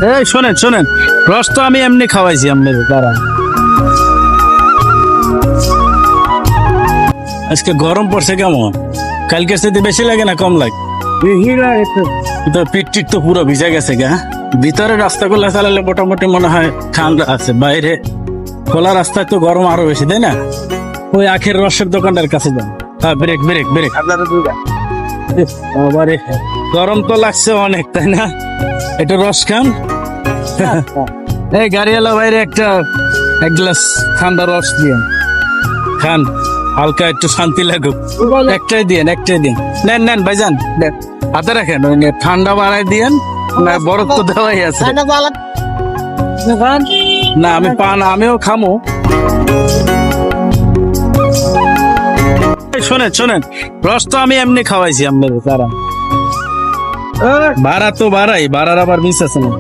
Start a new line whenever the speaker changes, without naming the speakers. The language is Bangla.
এই শোনেন শোনেন, রস তো আমি এমনি খাওয়াইছি আপনাদের দ্বারা। আজকে গরম পড়ছে কেমন? কালকে সাথে বেশি লাগে না কম লাগে? তো পিঠ টিট তো পুরো ভিজে গেছে গা। ভিতরে রাস্তাগুলো চালালে মোটামুটি মনে হয় ঠান্ডা আছে, বাইরে খোলা রাস্তায় তো গরম আরো বেশি, তাই না? ওই আখের রসের দোকানটার কাছে যান। হ্যাঁ, ব্রেক ব্রেক ব্রেক। বাবারে, গরম তো লাগছে অনেক, তাই না? একটু রস খান। এই গাড়িওয়ালা বাইরে এক গ্লাস ঠান্ডা রস দিয়ে খান, হালকা একটু শান্তি লাগুক। একটাই দিন নেন নেন ভাইজান, নেন। হাতে রাখেন, ওই নিয়ে ঠান্ডা বাড়াই দিয়েন। না, বরফ তো দেওয়াই আছে। না আমি পান, আমিও খামো। শোনেন শোনেন, রস তো আমি এমনি খাওয়াইছি আপনাদের দ্বারা। ভাড়া তো বাড়াই, ভাড়ার আবার মিস আছে না।